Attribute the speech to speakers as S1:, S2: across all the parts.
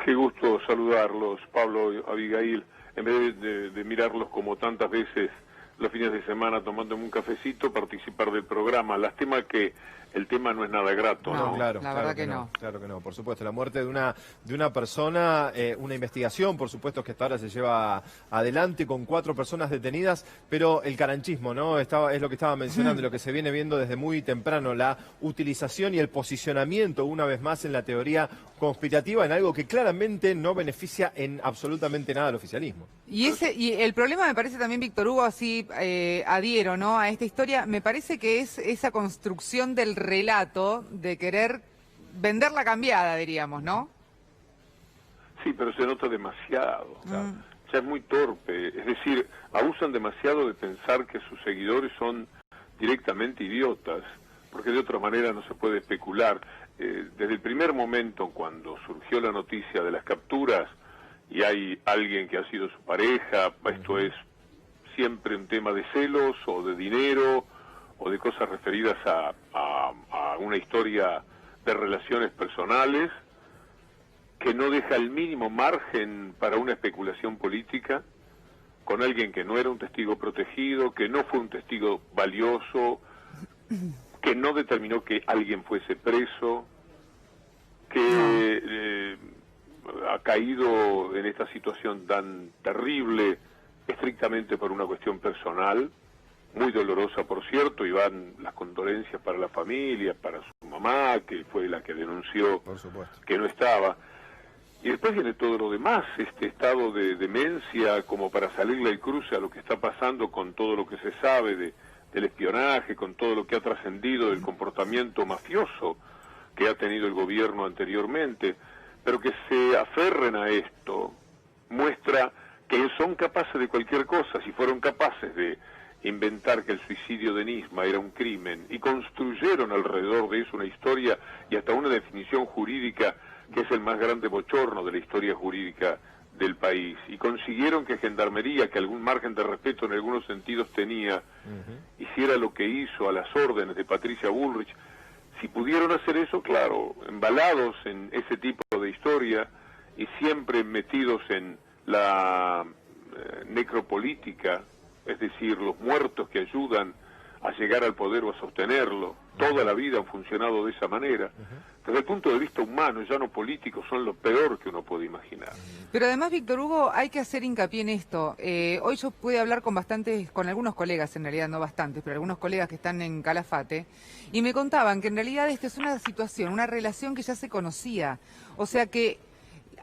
S1: Qué gusto saludarlos, Pablo y Abigail. En vez de mirarlos como tantas veces los fines de semana tomándome un cafecito, participar del programa. Lástima que el tema no es nada grato, ¿no?
S2: Claro,
S3: la verdad que no.
S2: Claro que no, por supuesto. La muerte de una persona, una investigación, por supuesto que hasta ahora se lleva adelante con 4 personas detenidas, pero el caranchismo, ¿no? Es lo que estaba mencionando, lo que se viene viendo desde muy temprano, la utilización y el posicionamiento, una vez más, en la teoría conspirativa, en algo que claramente no beneficia en absolutamente nada al oficialismo.
S3: Y el problema me parece también, Víctor Hugo, así adhiero, ¿no?, a esta historia, me parece que es esa construcción del relato de querer vender la cambiada, diríamos, ¿no?
S1: Sí, pero se nota demasiado. Ya es muy torpe. Es decir, abusan demasiado de pensar que sus seguidores son directamente idiotas, porque de otra manera no se puede especular. Desde el primer momento, cuando surgió la noticia de las capturas, y hay alguien que ha sido su pareja, esto es siempre un tema de celos o de dinero o de cosas referidas a una historia de relaciones personales que no deja el mínimo margen para una especulación política con alguien que no era un testigo protegido, que no fue un testigo valioso, que no determinó que alguien fuese preso, que ha caído en esta situación tan terrible estrictamente por una cuestión personal, muy dolorosa por cierto, y van las condolencias para la familia, para su mamá, que fue la que denunció que no estaba. Y después viene todo lo demás, este estado de demencia como para salirle al cruce a lo que está pasando con todo lo que se sabe del espionaje, con todo lo que ha trascendido del comportamiento mafioso que ha tenido el gobierno anteriormente, pero que se aferren a esto muestra que son capaces de cualquier cosa. Si fueron capaces de inventar que el suicidio de Nisma era un crimen y construyeron alrededor de eso una historia y hasta una definición jurídica que es el más grande bochorno de la historia jurídica del país, y consiguieron que Gendarmería, que algún margen de respeto en algunos sentidos tenía, hiciera lo que hizo a las órdenes de Patricia Bullrich. Si pudieron hacer eso, claro, embalados en ese tipo de historia y siempre metidos en la necropolítica, es decir, los muertos que ayudan a llegar al poder o a sostenerlo, toda la vida han funcionado de esa manera. Desde el punto de vista humano, ya no político, son lo peor que uno puede imaginar.
S3: Pero además, Víctor Hugo, hay que hacer hincapié en esto. Hoy yo pude hablar con algunos colegas, en realidad no bastantes, pero algunos colegas que están en Calafate, y me contaban que en realidad esta es una situación, una relación que ya se conocía. O sea que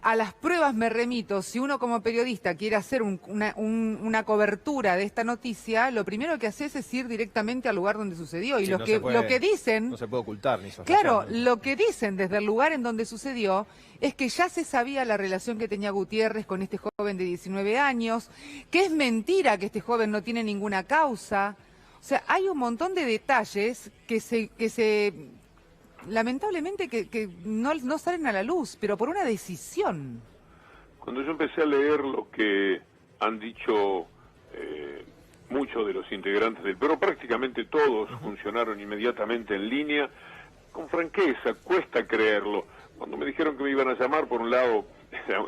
S3: a las pruebas me remito. Si uno como periodista quiere hacer una cobertura de esta noticia, lo primero que haces es ir directamente al lugar donde sucedió. Y
S2: Sí,
S3: lo que dicen...
S2: No se puede ocultar ni soslayar.
S3: Claro, lo que dicen desde el lugar en donde sucedió es que ya se sabía la relación que tenía Gutiérrez con este joven de 19 años, que es mentira que este joven no tiene ninguna causa. O sea, hay un montón de detalles que lamentablemente que no salen a la luz, pero por una decisión.
S1: Cuando yo empecé a leer lo que han dicho muchos de los integrantes pero prácticamente todos funcionaron inmediatamente en línea, con franqueza, cuesta creerlo. Cuando me dijeron que me iban a llamar, por un lado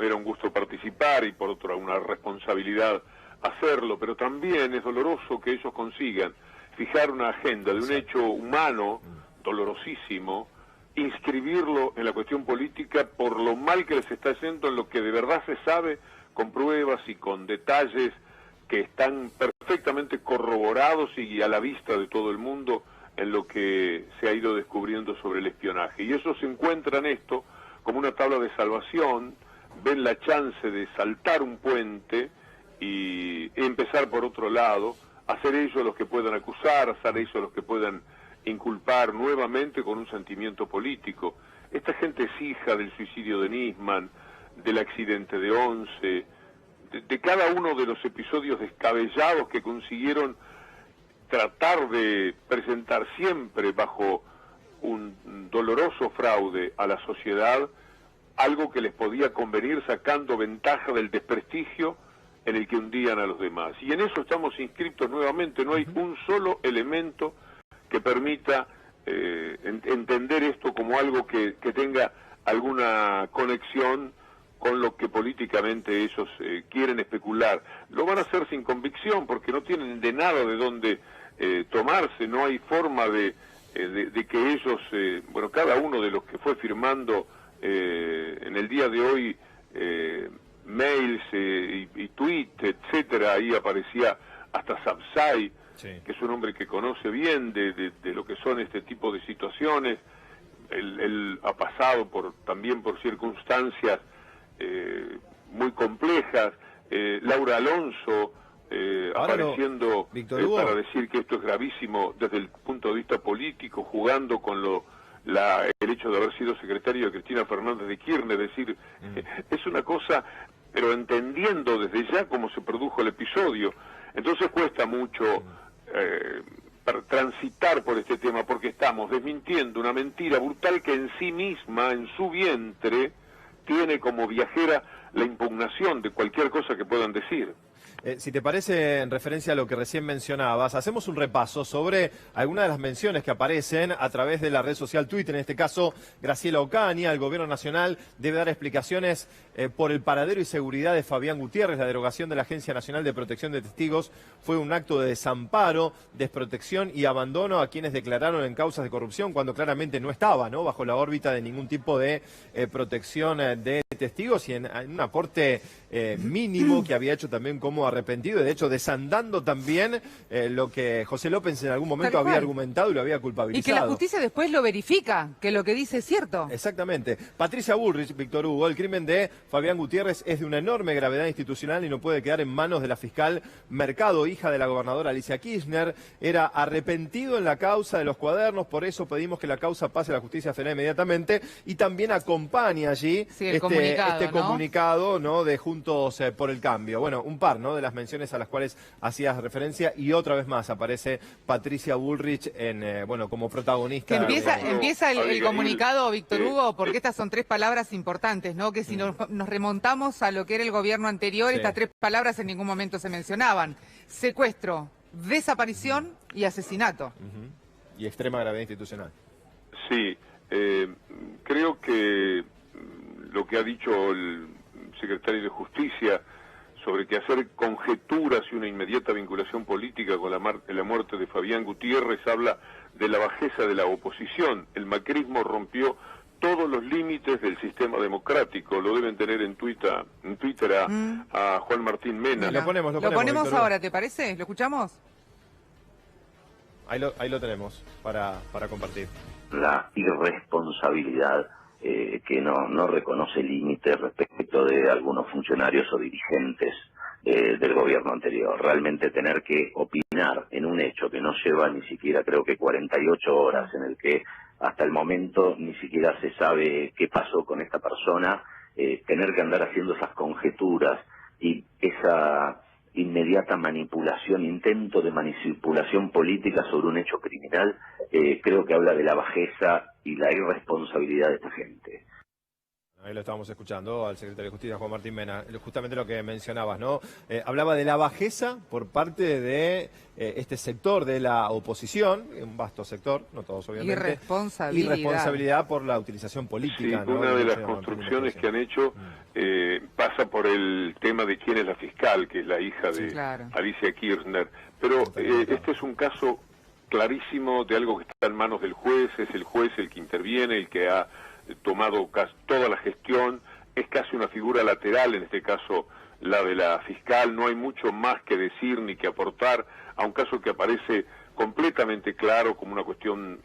S1: era un gusto participar y por otro una responsabilidad hacerlo, pero también es doloroso que ellos consigan fijar una agenda de un hecho humano dolorosísimo, inscribirlo en la cuestión política por lo mal que les está yendo en lo que de verdad se sabe, con pruebas y con detalles que están perfectamente corroborados y a la vista de todo el mundo en lo que se ha ido descubriendo sobre el espionaje. Y ellos encuentran esto como una tabla de salvación, ven la chance de saltar un puente y empezar por otro lado, hacer ellos los que puedan acusar, hacer ellos los que puedan inculpar nuevamente con un sentimiento político. Esta gente es hija del suicidio de Nisman, del accidente de Once, de cada uno de los episodios descabellados que consiguieron tratar de presentar siempre bajo un doloroso fraude a la sociedad algo que les podía convenir sacando ventaja del desprestigio en el que hundían a los demás. Y en eso estamos inscritos nuevamente, no hay un solo elemento que permita entender esto como algo que tenga alguna conexión con lo que políticamente ellos quieren especular. Lo van a hacer sin convicción porque no tienen de nada de dónde tomarse, no hay forma de que ellos, bueno, cada uno de los que fue firmando en el día de hoy mails y tweets, etcétera, ahí aparecía hasta Sabzai, sí, que es un hombre que conoce bien de lo que son este tipo de situaciones. Él ha pasado también por circunstancias muy complejas. Laura Alonso apareciendo para decir que esto es gravísimo desde el punto de vista político, jugando con el hecho de haber sido secretario de Cristina Fernández de Kirchner, es decir, es una cosa, pero entendiendo desde ya cómo se produjo el episodio. Entonces cuesta mucho transitar por este tema, porque estamos desmintiendo una mentira brutal que en sí misma, en su vientre, tiene como viajera la impugnación de cualquier cosa que puedan decir.
S2: Si te parece, en referencia a lo que recién mencionabas, hacemos un repaso sobre algunas de las menciones que aparecen a través de la red social Twitter. En este caso, Graciela Ocaña, el Gobierno Nacional debe dar explicaciones por el paradero y seguridad de Fabián Gutiérrez. La derogación de la Agencia Nacional de Protección de Testigos fue un acto de desamparo, desprotección y abandono a quienes declararon en causas de corrupción cuando claramente no estaba, ¿no?, bajo la órbita de ningún tipo de protección de testigos, y en un aporte mínimo que había hecho también como arrepentido, y de hecho desandando también lo que José López en algún momento había argumentado y lo había culpabilizado.
S3: Y que la justicia después lo verifica, que lo que dice es cierto.
S2: Exactamente. Patricia Bullrich, Víctor Hugo, el crimen de Fabián Gutiérrez es de una enorme gravedad institucional y no puede quedar en manos de la fiscal Mercado, hija de la gobernadora Alicia Kirchner. Era arrepentido en la causa de los cuadernos, por eso pedimos que la causa pase a la justicia federal inmediatamente, y también acompaña allí este comunicado, ¿no?, de Juntos por el Cambio. Bueno, un par, ¿no?, de las menciones a las cuales hacías referencia, y otra vez más aparece Patricia Bullrich bueno, como protagonista.
S3: Que empieza el comunicado, Víctor Hugo, porque estas son tres palabras importantes, ¿no?, que si nos remontamos a lo que era el gobierno anterior, estas tres palabras en ningún momento se mencionaban: secuestro, desaparición y asesinato.
S2: Y extrema gravedad institucional.
S1: Sí, creo que lo que ha dicho el secretario de Justicia sobre que hacer conjeturas y una inmediata vinculación política con la muerte de Fabián Gutiérrez habla de la bajeza de la oposición. El macrismo rompió todos los límites del sistema democrático. Lo deben tener en Twitter a Juan Martín Mena.
S2: Lo ponemos
S3: ahora, ¿te parece? ¿Lo escuchamos?
S2: Ahí lo tenemos para compartir.
S4: La irresponsabilidad que no reconoce límites respecto de algunos funcionarios o dirigentes del gobierno anterior. Realmente tener que opinar en un hecho que no lleva ni siquiera, creo que 48 horas, en el que hasta el momento ni siquiera se sabe qué pasó con esta persona, tener que andar haciendo esas conjeturas y esa inmediata manipulación, intento de manipulación política sobre un hecho criminal, creo que habla de la bajeza y la irresponsabilidad de esta gente.
S2: Ahí lo estábamos escuchando al secretario de Justicia, Juan Martín Mena, justamente lo que mencionabas, ¿no? Hablaba de la bajeza por parte de este sector de la oposición, un vasto sector, no todos obviamente. Irresponsabilidad por la utilización política.
S1: Sí, ¿no? Una de las construcciones que han hecho pasa por el tema de quién es la fiscal, que es la hija de Alicia Kirchner. Pero este es un caso clarísimo de algo que está en manos del juez, es el juez el que interviene, el que ha tomado toda la gestión, es casi una figura lateral, en este caso la de la fiscal. No hay mucho más que decir ni que aportar a un caso que aparece completamente claro como una cuestión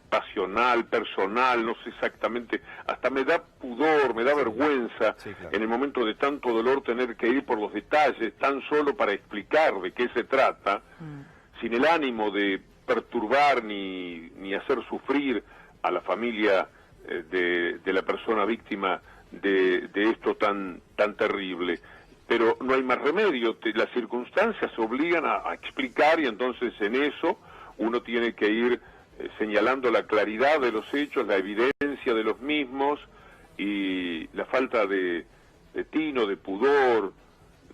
S1: pasional, personal, no sé exactamente, hasta me da pudor, me da vergüenza en el momento de tanto dolor tener que ir por los detalles, tan solo para explicar de qué se trata, sin el ánimo de perturbar ni hacer sufrir a la familia de la persona víctima de esto tan terrible. Pero no hay más remedio, las circunstancias obligan a explicar, y entonces en eso uno tiene que ir señalando la claridad de los hechos, la evidencia de los mismos y la falta de tino, de pudor,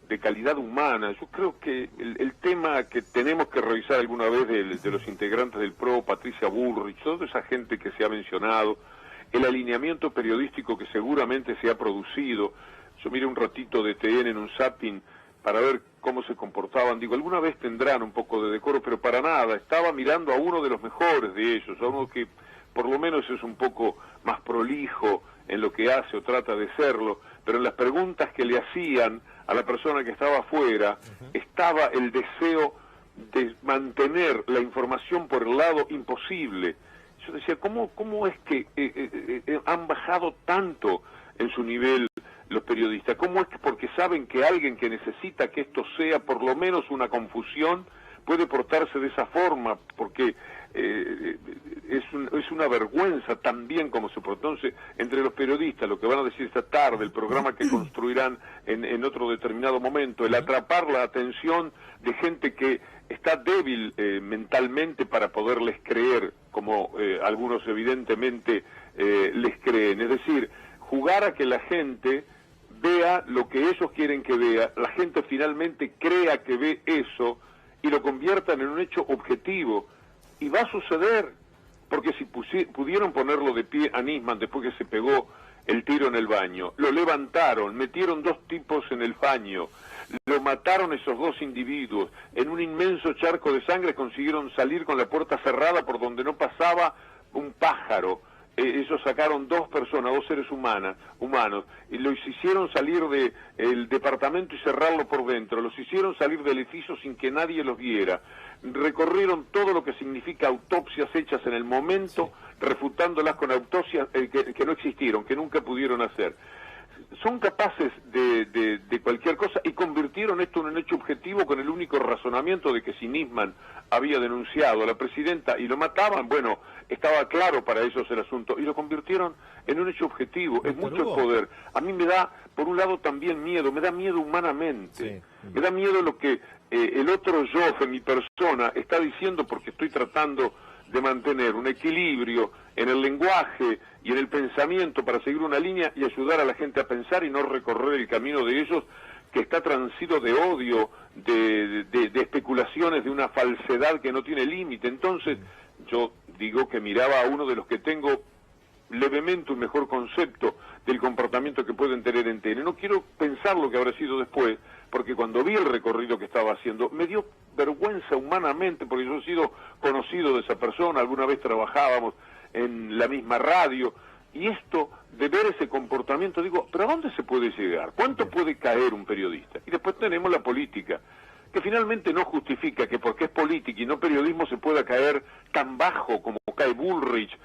S1: de calidad humana. Yo creo que el tema que tenemos que revisar alguna vez de los integrantes del PRO, Patricia Bullrich, toda esa gente que se ha mencionado, el alineamiento periodístico que seguramente se ha producido. Yo miré un ratito de TN en un zapping para ver cómo se comportaban. Digo, alguna vez tendrán un poco de decoro, pero para nada. Estaba mirando a uno de los mejores de ellos, a uno que por lo menos es un poco más prolijo en lo que hace o trata de serlo, pero en las preguntas que le hacían a la persona que estaba afuera, estaba el deseo de mantener la información por el lado imposible. Yo decía, ¿cómo es que han bajado tanto en su nivel los periodistas? ¿Cómo es que porque saben que alguien que necesita que esto sea por lo menos una confusión puede portarse de esa forma? Porque es una vergüenza también como se portó. Entonces, entre los periodistas, lo que van a decir esta tarde, el programa que construirán en otro determinado momento, el atrapar la atención de gente que está débil mentalmente para poderles creer, como algunos evidentemente les creen. Es decir, jugar a que la gente vea lo que ellos quieren que vea, la gente finalmente crea que ve eso y lo conviertan en un hecho objetivo. Y va a suceder, porque si pudieron ponerlo de pie a Nisman después que se pegó el tiro en el baño, lo levantaron, metieron 2 tipos en el baño, lo mataron esos 2 individuos, en un inmenso charco de sangre consiguieron salir con la puerta cerrada por donde no pasaba un pájaro. Ellos sacaron 2 personas, 2 seres humanos, y los hicieron salir del departamento y cerrarlo por dentro, los hicieron salir del edificio sin que nadie los viera, recorrieron todo lo que significa autopsias hechas en el momento, refutándolas con autopsias que no existieron, que nunca pudieron hacer. Son capaces de cualquier cosa y convirtieron esto en un hecho objetivo con el único razonamiento de que si Nisman había denunciado a la presidenta y lo mataban, bueno, estaba claro para ellos el asunto, y lo convirtieron en un hecho objetivo. Es mucho el poder. A mí me da, por un lado, también miedo, me da miedo humanamente, me da miedo lo que el otro yo, mi persona, está diciendo, porque estoy tratando de mantener un equilibrio en el lenguaje y en el pensamiento para seguir una línea y ayudar a la gente a pensar y no recorrer el camino de ellos que está transido de odio, de especulaciones, de una falsedad que no tiene límite. Entonces, yo digo que miraba a uno de los que tengo levemente un mejor concepto del comportamiento que pueden tener en TN. No quiero pensar lo que habrá sido después, porque cuando vi el recorrido que estaba haciendo, me dio vergüenza humanamente, porque yo he sido conocido de esa persona, alguna vez trabajábamos en la misma radio, y esto, de ver ese comportamiento, digo, ¿pero a dónde se puede llegar? ¿Cuánto puede caer un periodista? Y después tenemos la política, que finalmente no justifica que porque es política y no periodismo se pueda caer tan bajo como cae Bullrich,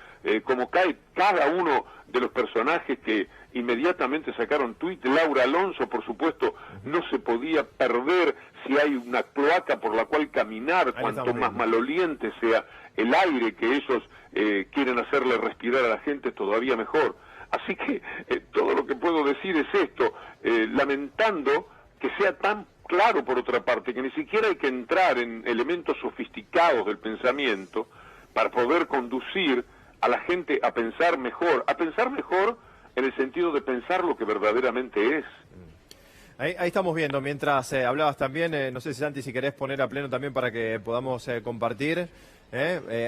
S1: como cae cada uno de los personajes que inmediatamente sacaron tuit. Laura Alonso, por supuesto, no se podía perder si hay una cloaca por la cual caminar, cuanto más maloliente sea el aire que ellos quieren hacerle respirar a la gente, todavía mejor. Así que todo lo que puedo decir es esto, lamentando que sea tan claro, por otra parte, que ni siquiera hay que entrar en elementos sofisticados del pensamiento para poder conducir a la gente a pensar mejor en el sentido de pensar lo que verdaderamente es.
S2: Ahí estamos viendo, mientras hablabas también, no sé si Santi, si querés poner a pleno también para que podamos compartir,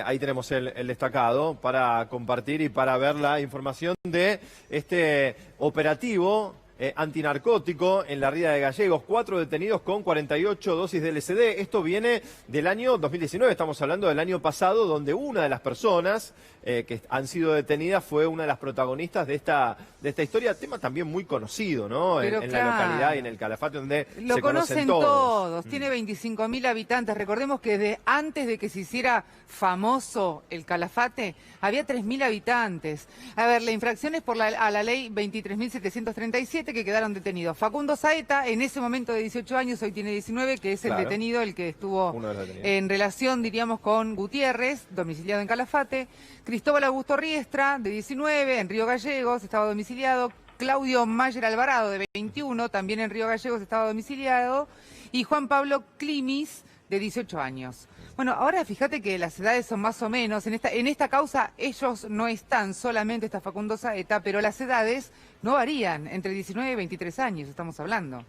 S2: ahí tenemos el destacado para compartir y para ver la información de este operativo antinarcótico en la Ría de Gallegos. 4 detenidos con 48 dosis de LSD. Esto viene del año 2019, estamos hablando del año pasado, donde una de las personas que han sido detenidas fue una de las protagonistas de esta historia, tema también muy conocido, ¿no? En la localidad y en el Calafate, donde
S3: lo conocen todos. Tiene 25.000 habitantes. Recordemos que antes de que se hiciera famoso el Calafate, había 3.000 habitantes. A ver, la infracción es a la ley 23.737, que quedaron detenidos. Facundo Saeta, en ese momento de 18 años, hoy tiene 19, que es el detenido, el que estuvo en relación, diríamos, con Gutiérrez, domiciliado en Calafate. Cristóbal Augusto Riestra, de 19, en Río Gallegos, estaba domiciliado. Claudio Mayer Alvarado, de 21, también en Río Gallegos, estaba domiciliado. Y Juan Pablo Climis, de 18 años. Bueno, ahora fíjate que las edades son más o menos, en esta causa ellos no están, solamente está Facundo Saeta, pero las edades no varían, entre 19 y 23 años estamos hablando.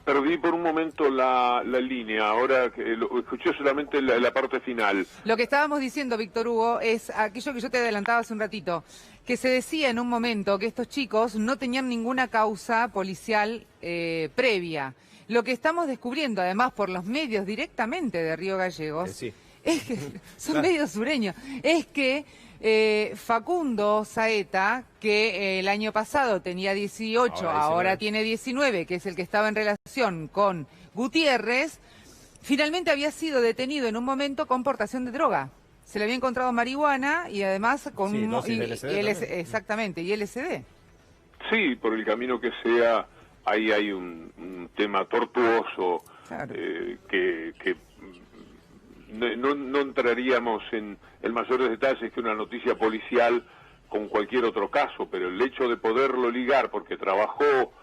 S1: Perdí por un momento la línea, ahora escuché solamente la parte final.
S3: Lo que estábamos diciendo, Víctor Hugo, es aquello que yo te adelantaba hace un ratito, que se decía en un momento que estos chicos no tenían ninguna causa policial previa. Lo que estamos descubriendo, además, por los medios directamente de Río Gallegos,
S2: Sí.
S3: es que son medios sureños, es que Facundo Saeta, que el año pasado tenía 18, ahora tiene 19, que es el que estaba en relación con Gutiérrez, finalmente había sido detenido en un momento con portación de droga. Se le había encontrado marihuana y además con
S2: dosis de LSD
S3: exactamente, y LSD.
S1: Sí, por el camino que sea, ahí hay un tema tortuoso,
S3: Claro.
S1: que no entraríamos en mayores detalles que una noticia policial con cualquier otro caso, pero el hecho de poderlo ligar, porque trabajó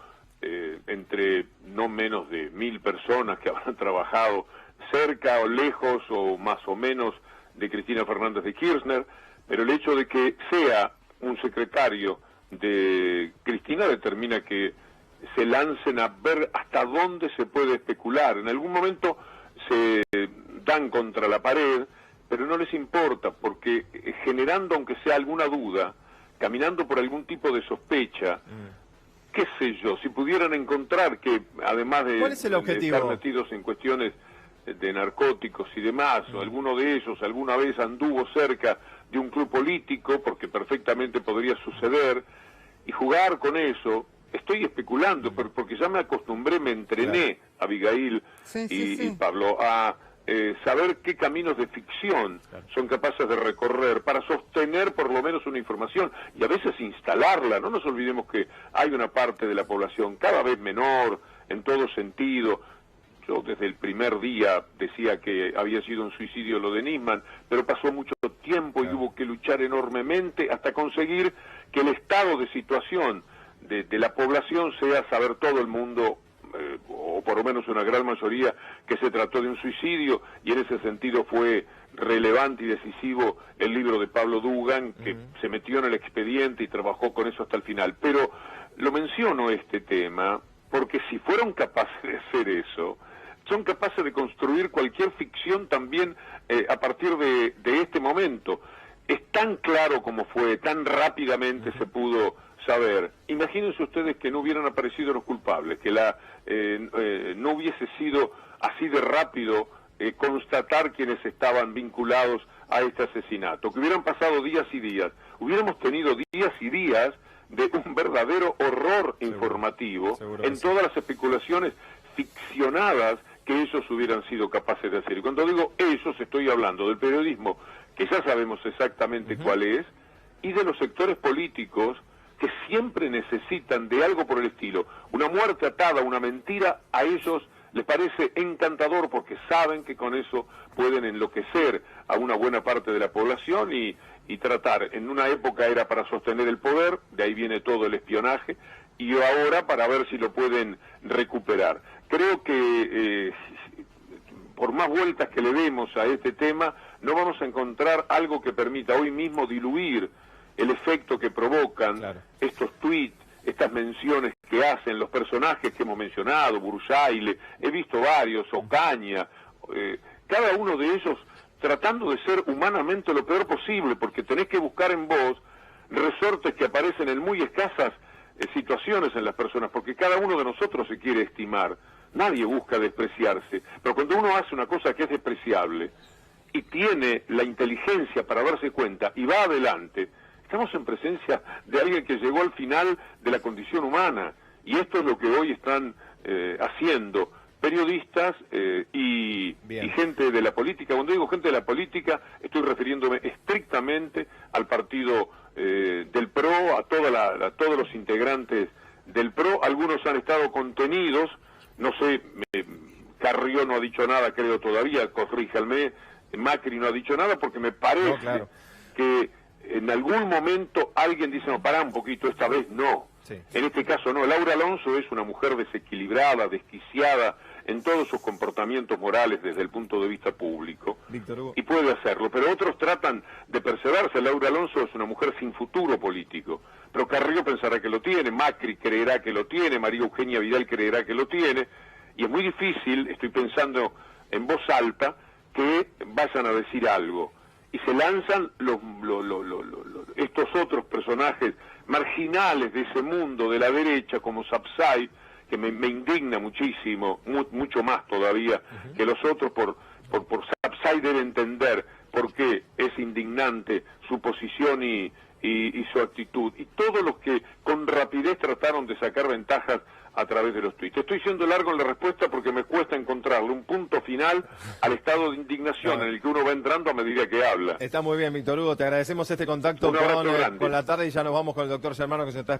S1: entre no menos de 1000 personas que habrán trabajado cerca o lejos o más o menos de Cristina Fernández de Kirchner, pero el hecho de que sea un secretario de Cristina determina que se lancen a ver hasta dónde se puede especular. En algún momento se dan contra la pared, pero no les importa, porque generando, aunque sea alguna duda, caminando por algún tipo de sospecha, qué sé yo, si pudieran encontrar que, además de,
S2: ¿cuál es el objetivo?
S1: de estar metidos en cuestiones de narcóticos y demás, o alguno de ellos alguna vez anduvo cerca de un club político, porque perfectamente podría suceder, y jugar con eso, estoy especulando, porque ya me acostumbré, me entrené, Abigail y Pablo, a saber qué caminos de ficción son capaces de recorrer para sostener por lo menos una información y a veces instalarla. No nos olvidemos que hay una parte de la población cada vez menor en todo sentido. Yo desde el primer día decía que había sido un suicidio lo de Nisman, pero pasó mucho tiempo y hubo que luchar enormemente hasta conseguir que el estado de situación de la población sea saber todo el mundo, o por lo menos una gran mayoría, que se trató de un suicidio, y en ese sentido fue relevante y decisivo el libro de Pablo Dugan, que se metió en el expediente y trabajó con eso hasta el final. Pero lo menciono este tema porque si fueron capaces de hacer eso, son capaces de construir cualquier ficción también a partir de este momento. Es tan claro como fue, tan rápidamente se pudo saber. Imagínense ustedes que no hubieran aparecido los culpables, que no hubiese sido así de rápido constatar quienes estaban vinculados a este asesinato, que hubieran pasado días y días, hubiéramos tenido días y días de un verdadero horror informativo en todas las especulaciones ficcionadas que ellos hubieran sido capaces de hacer. Y cuando digo ellos, estoy hablando del periodismo, que ya sabemos exactamente cuál es, y de los sectores políticos que siempre necesitan de algo por el estilo. Una muerte atada a una mentira, a ellos les parece encantador porque saben que con eso pueden enloquecer a una buena parte de la población y tratar. En una época era para sostener el poder, de ahí viene todo el espionaje, y ahora para ver si lo pueden recuperar. Creo que por más vueltas que le demos a este tema, no vamos a encontrar algo que permita hoy mismo diluir el efecto que provocan estos tweets, estas menciones que hacen los personajes que hemos mencionado, Bursaile, he visto varios, Ocaña, cada uno de ellos tratando de ser humanamente lo peor posible, porque tenés que buscar en vos resortes que aparecen en muy escasas situaciones en las personas, porque cada uno de nosotros se quiere estimar, nadie busca despreciarse, pero cuando uno hace una cosa que es despreciable y tiene la inteligencia para darse cuenta y va adelante, estamos en presencia de alguien que llegó al final de la condición humana, y esto es lo que hoy están haciendo periodistas y gente de la política. Cuando digo gente de la política, estoy refiriéndome estrictamente al partido del PRO, a todos los integrantes del PRO. Algunos han estado contenidos, no sé, Carrió no ha dicho nada, creo todavía, corríjanme, Macri no ha dicho nada, porque me parece que en algún momento alguien dice, no, pará un poquito, esta vez no. En este caso no. Laura Alonso es una mujer desequilibrada, desquiciada en todos sus comportamientos morales desde el punto de vista público, y puede hacerlo, pero otros tratan de perseverarse. Laura Alonso es una mujer sin futuro político, pero Carrió pensará que lo tiene, Macri creerá que lo tiene, María Eugenia Vidal creerá que lo tiene, Y es muy difícil, estoy pensando en voz alta, que vayan a decir algo. Y se lanzan estos otros personajes marginales de ese mundo de la derecha, como Sapsay, que me indigna muchísimo, mucho más todavía que los otros. Por Sapsay debe entender por qué es indignante su posición y su actitud. Y todos los que con rapidez trataron de sacar ventajas a través de los tuits. Estoy siendo largo en la respuesta porque me cuesta encontrarle un punto final al estado de indignación en el que uno va entrando a medida que habla.
S2: Está muy bien, Víctor Hugo, te agradecemos este contacto con la tarde y ya nos vamos con el doctor Germano que se está